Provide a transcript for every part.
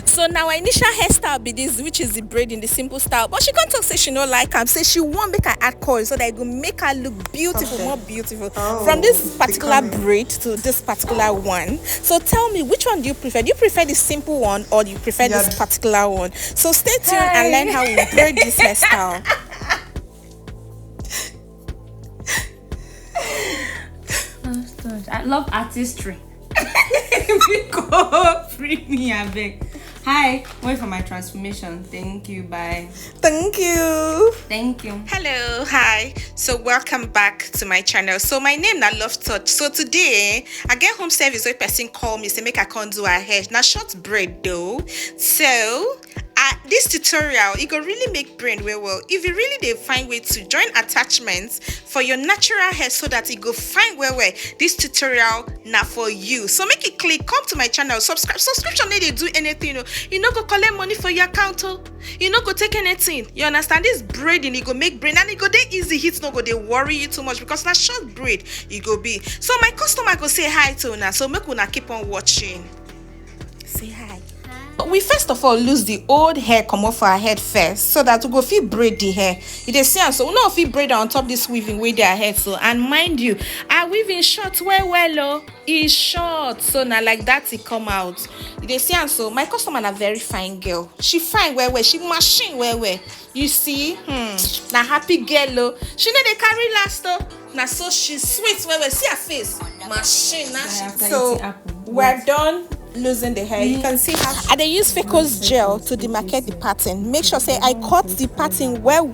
So now her initial hairstyle be this, which is the braid in the simple style. But she can't talk say she no like am. Say she won't make her add coil so that it will make her look beautiful, more beautiful. From this particular braid to this particular one. So tell me, which one do you prefer? Do you prefer the simple one or do you prefer this particular one? So stay tuned and learn how we braid this hairstyle. I love artistry. Free me, I beg. Hi, wait for my transformation. Thank you. Bye. Thank you. Thank you. Hello, hi. So welcome back to my channel. So my name na Love Touch. So today I get home service where person call me say make I come do her hair. Now short braid though. So this tutorial it go really make brain well. If you really dey find way to join attachments for your natural hair so that it go fine well, this tutorial na for you. So make it click, come to my channel, subscribe. Subscription no dey do anything. You no go collect money for your account. You no go take anything. You understand? This braiding it go make brain and it go dey easy. Hit no go dey worry you too much because na short braid it go be. So my customer go say hi to una. So make una keep on watching. Say hi. We first of all lose the old hair come off our head first so that we go fit braid the hair. You dey see am, so we no fit braid on top this weaving wey dey our head. So and mind you, our weaving short well e short, so na like that it come out. You dey see am, so my customer na very fine girl. She fine well, she machine well. You see, na happy girl she no dey carry last na so she sweet well. See her face, machine na she. So we're done losing the hair. You can see how I dey use Fecos gel to demarcate the pattern. Make sure say I cut the pattern well.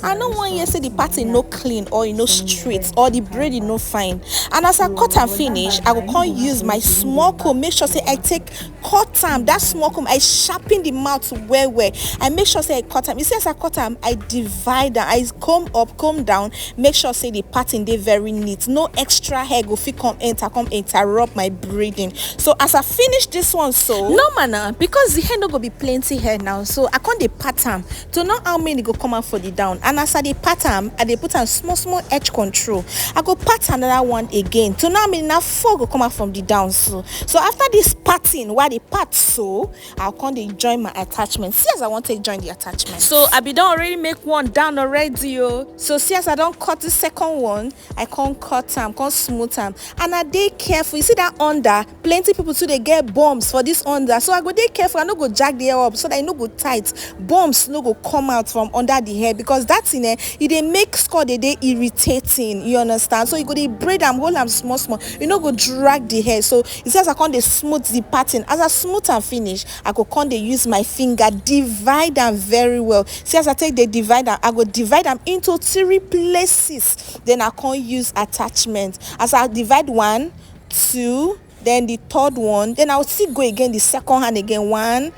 I no want you say the pattern no clean or no straight or the braid no fine. And as I cut and finish, I will come use my small comb. Make sure say I take cut am, that small comb, I sharpen the mouth well. I make sure say I cut am. You see as I cut am, I divide am, I comb up, comb down. Make sure say the pattern dey very neat. No extra hair go fit come interrupt my braiding. So as I finish this one, so no manner, because the hair no go be plenty hair now, so I can't dey pat am to know how many go come out for the down. And as I dey pat am, I dey put am small edge control. I go pat another one again to know how many. Now 4 go come out from the down. So after this patting, while the pat, so I'll come dey join my attachment. See as I want to join the attachment. So I be done already make one down already. So see as I don't cut the second one, I can't cut am, can't smooth am, and I dey careful. You see that under, plenty people too they get bumps for this under, so I go dey careful. I no go jack the hair up so that it no go tight. Bumps no go come out from under the hair because that's in there. It dey make score dey irritating. You understand? So you go dey braid am, hold am small. You no go drag the hair. So it says I can't dey smooth the pattern. As I smooth and finish, I go come dey use my finger divide them very well. See as I take the divider, I go divide them into 3 places. Then I can't use attachment. As I divide 1, 2. Then the third one, then I'll still go again the second hand again 1.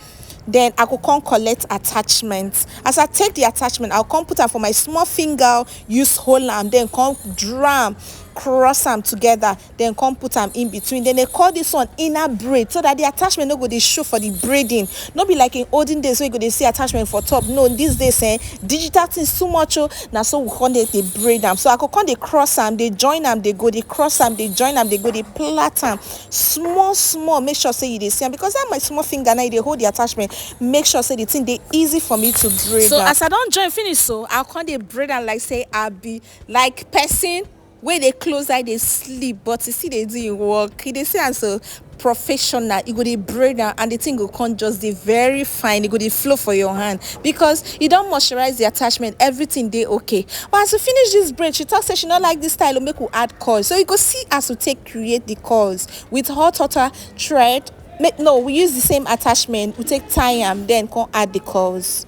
Then I go come collect attachments. As I take the attachment, I'll come put am for my small finger, use hold am, then come drum, cross them together, then come put them in between. Then they call this one inner braid so that the attachment no go dey show for the braiding. Not be like in olden days where you go dey see attachment for top. No, these days digital things too much. Now so we come dey braid them. So I go come dey cross them, they join them, they go, they cross them, they join them, they go, they plait them small. Make sure say you dey see them because that my small finger now they hold the attachment. Make sure say the thing they easy for me to braid. So as I don't join finish, so I'll come dey braid and like say I be like person where they close eye they sleep, but you see they do work. They say as a professional, you go dey braid and the thing go come just dey very fine. It go dey flow for your hand because you don't moisturize the attachment. Everything dey okay. But as you finish this braid, she talks say she not like this style. Make we add coils. So you go see as we create the coils with hot water thread. No, we use the same attachment. We take tie am, then come add the coils.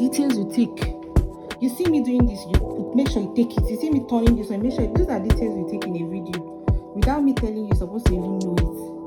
details you take. You see me doing this, you make sure you take it. You see me turning this one, make sure those are details you take in a video. Without me telling you, you're supposed to even know it.